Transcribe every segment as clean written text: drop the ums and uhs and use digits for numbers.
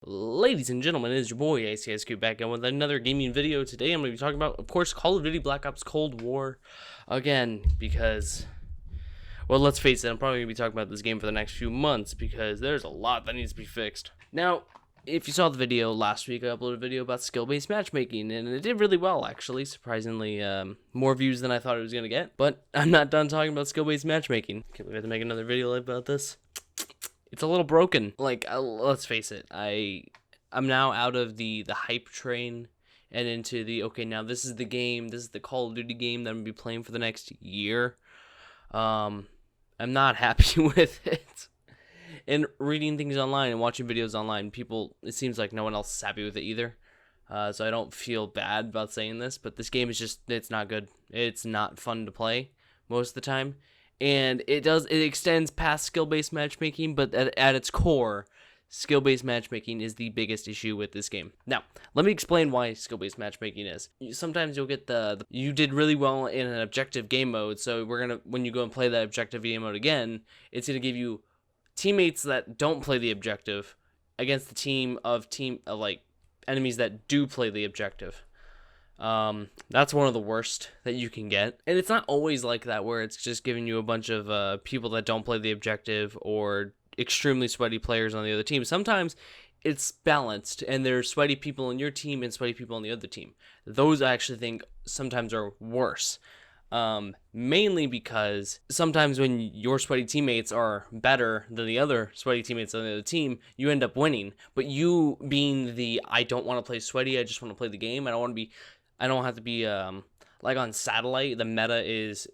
Ladies and gentlemen, it is your boy ACSQ back in with another gaming video. Today I'm going to be talking about, of course, Call of Duty Black Ops Cold War again because, well, let's face it, I'm probably going to be talking about this game for the next few months because there's a lot that needs to be fixed. Now, if you saw the video last week, I uploaded a video about skill-based matchmaking, and it did really well, actually. Surprisingly, more views than I thought it was going to get, but I'm not done talking about skill-based matchmaking. Can't we have to make another video about this? It's a little broken. Like, let's face it, I'm now out of the hype train and into the, okay, now this is the game, this is the Call of Duty game that I'm going to be playing for the next year. I'm not happy with it. And reading things online and watching videos online, it seems like no one else is happy with it either. So I don't feel bad about saying this, but this game is just, it's not good. It's not fun to play most of the time. And it extends past skill-based matchmaking, but at its core, skill-based matchmaking is the biggest issue with this game. Now, let me explain why skill-based matchmaking is. Sometimes you'll get you did really well in an objective game mode, so when you go and play that objective game mode again, it's gonna give you teammates that don't play the objective against the team of like enemies that do play the objective. That's one of the worst that you can get. And it's not always like that where it's just giving you a bunch of people that don't play the objective or extremely sweaty players on the other team. Sometimes it's balanced and there's sweaty people on your team and sweaty people on the other team. Those I actually think sometimes are worse. Mainly because sometimes when your sweaty teammates are better than the other sweaty teammates on the other team, you end up winning. But you being I don't want to play sweaty, I just want to play the game. I don't have to be like on Satellite. The meta is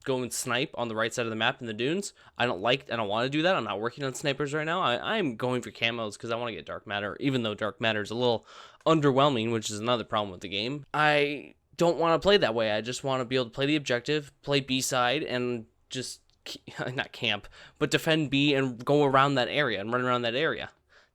go and snipe on the right side of the map in the dunes. I don't want to do that. I'm not working on snipers right now. I'm going for camos because I want to get dark matter, even though dark matter is a little underwhelming, which is another problem with the game. I don't want to play that way. I just want to be able to play the objective, play B side, and just not camp, but defend B and go around that area and run around that area.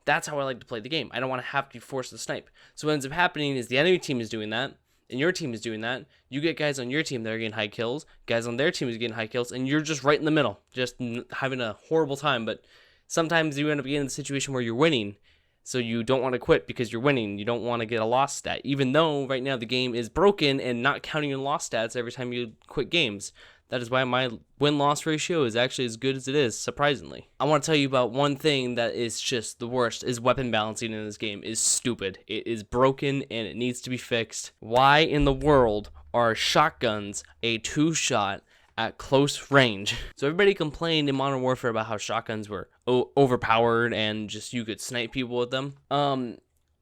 That's how I like to play the game. I don't want to have to be forced to snipe. So what ends up happening is the enemy team is doing that, and your team is doing that. You get guys on your team that are getting high kills, guys on their team is getting high kills, and you're just right in the middle, just having a horrible time. But sometimes you end up getting in a situation where you're winning, so you don't want to quit because you're winning. You don't want to get a loss stat, even though right now the game is broken and not counting your loss stats every time you quit games. That is why my win-loss ratio is actually as good as it is, surprisingly. I want to tell you about one thing that is just the worst, is weapon balancing in this game is stupid. It is broken and it needs to be fixed. Why in the world are shotguns a two-shot at close range? So everybody complained in Modern Warfare about how shotguns were overpowered and just you could snipe people with them.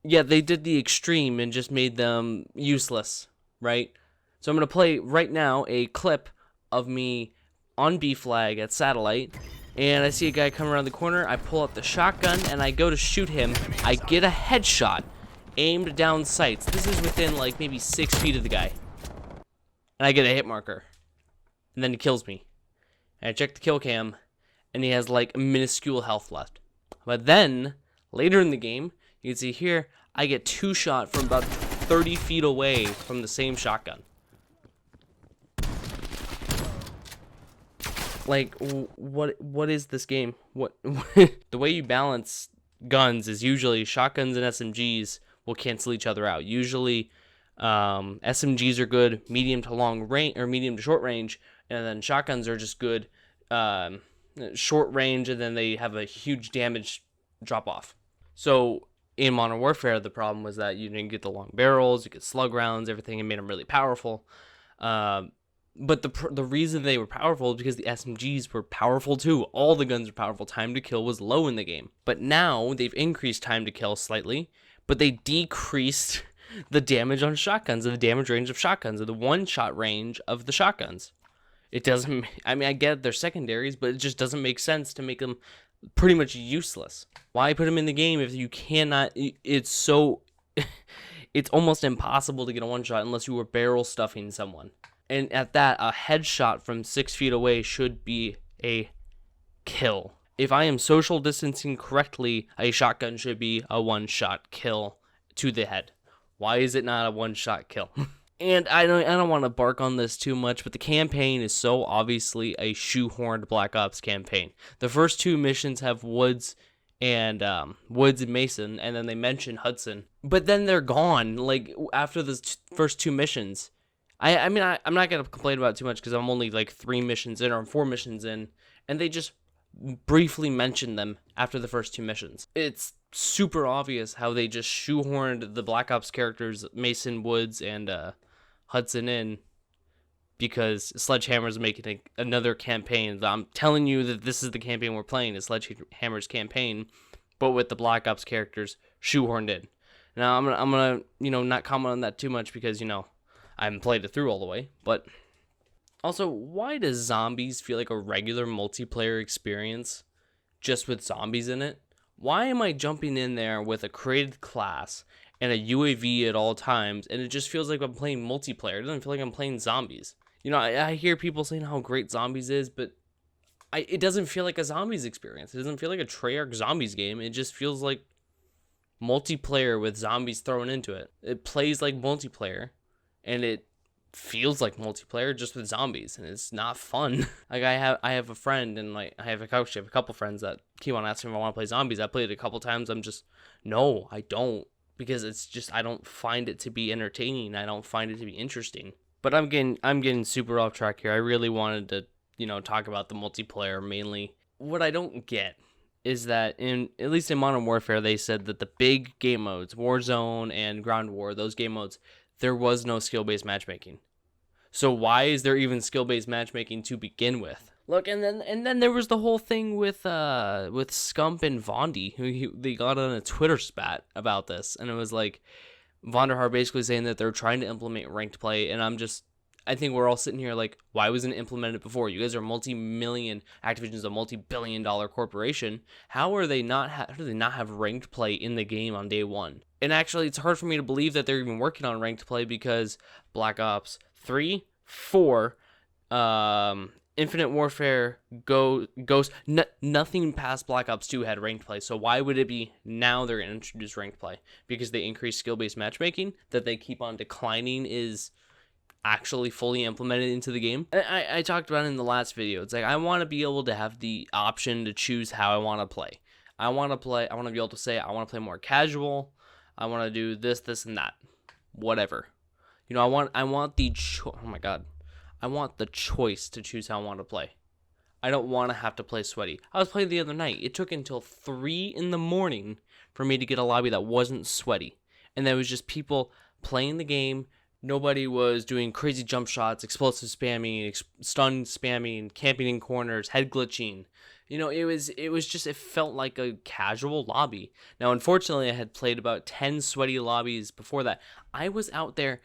Yeah, they did the extreme and just made them useless, right? So I'm going to play right now a clip of me on B flag at Satellite, and I see a guy come around the corner. I pull out the shotgun and I go to shoot him. I get a headshot aimed down sights. This is within like maybe 6 feet of the guy, and I get a hit marker, and then he kills me. And I check the kill cam, and he has like minuscule health left. But then later in the game, you can see here I get two shot from about 30 feet away from the same shotgun. Like, what is this game? What the way you balance guns is usually shotguns and SMGs will cancel each other out. Usually, SMGs are good medium to long range or medium to short range, and then shotguns are just good short range, and then they have a huge damage drop off. So in Modern Warfare, the problem was that you didn't get the long barrels, you get slug rounds, everything, and made them really powerful. But the reason they were powerful is because the SMGs were powerful too. All the guns were powerful. Time to kill was low in the game. But now they've increased time to kill slightly, but they decreased the damage on shotguns, the damage range of shotguns, or the one-shot range of the shotguns. It doesn't, I mean, I get they're secondaries, but it just doesn't make sense to make them pretty much useless. Why put them in the game if you cannot, it's so, it's almost impossible to get a one-shot unless you were barrel stuffing someone. And at that, a headshot from 6 feet away should be a kill. If I am social distancing correctly, a shotgun should be a one-shot kill to the head. Why is it not a one-shot kill? And I don't want to bark on this too much, but the campaign is so obviously a shoehorned Black Ops campaign. The first two missions have woods and Woods and Mason, and then they mention Hudson, but then they're gone like after the first 2 missions. I mean I'm not gonna complain about it too much because I'm only like 3 missions in or 4 missions in, and they just briefly mention them after the first 2 missions. It's super obvious how they just shoehorned the Black Ops characters Mason, Woods, and Hudson in because Sledgehammer's making another campaign. I'm telling you that this is the campaign we're playing, is Sledgehammer's campaign, but with the Black Ops characters shoehorned in. Now I'm gonna not comment on that too much because I haven't played it through all the way. But also, why does zombies feel like a regular multiplayer experience just with zombies in it? Why am I jumping in there with a created class and a UAV at all times, and it just feels like I'm playing multiplayer? It doesn't feel like I'm playing zombies. I hear people saying how great zombies is, but it doesn't feel like a zombies experience. It doesn't feel like a Treyarch zombies game. It just feels like multiplayer with zombies thrown into it. It plays like multiplayer, and it feels like multiplayer just with zombies, and it's not fun. Like I have a friend, and like I have a couple friends that keep on asking if I want to play zombies. I played it a couple times. I'm just, no, I don't, because it's just, I don't find it to be entertaining. I don't find it to be interesting. But I'm getting super off track here. I really wanted to talk about the multiplayer mainly. What I don't get is that at least in Modern Warfare, they said that the big game modes, Warzone and Ground War, those game modes, there was no skill-based matchmaking. So why is there even skill-based matchmaking to begin with? Look, and then there was the whole thing with Scump and Vondi, who they got on a Twitter spat about this, and it was like Vonderharr basically saying that they're trying to implement ranked play, and I think we're all sitting here like, why wasn't it implemented before? You guys are Activision's a multi-billion-dollar corporation. How do they not have ranked play in the game on day one? And actually, it's hard for me to believe that they're even working on ranked play because Black Ops 3, 4, Infinite Warfare, Ghost, nothing past Black Ops 2 had ranked play. So why would it be now they're going to introduce ranked play? Because they increase skill-based matchmaking that they keep on declining is actually fully implemented into the game. I talked about it in the last video. It's like I want to be able to have the option to choose how I want to play. I want to be able to say I want to play more casual. I want to do this, and that. Whatever. I want oh my god. I want the choice to choose how I want to play. I don't want to have to play sweaty. I was playing the other night. It took until 3 in the morning for me to get a lobby that wasn't sweaty. And there was just people playing the game. Nobody was doing crazy jump shots, explosive spamming, stun spamming, camping in corners, head glitching. It felt like a casual lobby. Now, unfortunately, I had played about 10 sweaty lobbies before that. I was out there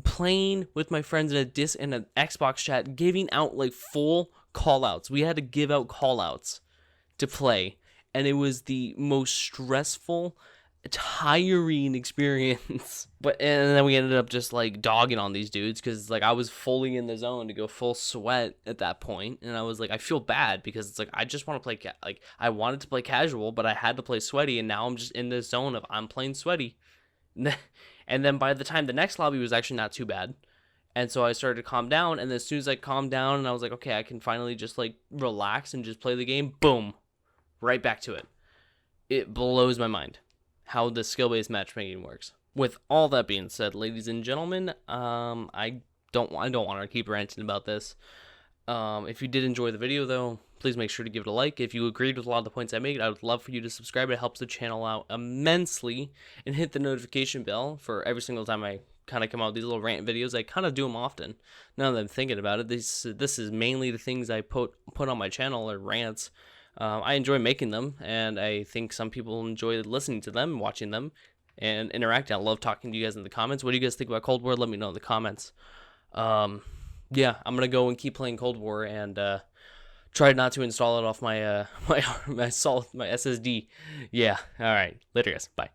playing with my friends in an Xbox chat, giving out like full callouts. We had to give out callouts to play, and it was the most stressful, tiring experience. And then we ended up just like dogging on these dudes because like I was fully in the zone to go full sweat at that point, and I was like, I feel bad because it's like I just want to play I wanted to play casual, but I had to play sweaty, and now I'm just in this zone of I'm playing sweaty. And then by the time the next lobby was actually not too bad, and so I started to calm down, and as soon as I calmed down and I was like, okay, I can finally just like relax and just play the game, boom, right back to it. It blows my mind how the skill-based matchmaking works. With all that being said, ladies and gentlemen, I don't want to keep ranting about this. If you did enjoy the video, though, please make sure to give it a like. If you agreed with a lot of the points I made, I would love for you to subscribe. It helps the channel out immensely. And hit the notification bell for every single time I kind of come out with these little rant videos. I kind of do them often. Now that I'm thinking about it, this is mainly the things I put on my channel are rants. I enjoy making them, and I think some people enjoy listening to them, watching them, and interacting. I love talking to you guys in the comments. What do you guys think about Cold War? Let me know in the comments. Yeah, I'm gonna go and keep playing Cold War and try not to install it off my my SSD. Yeah, all right. Later, guys. Bye.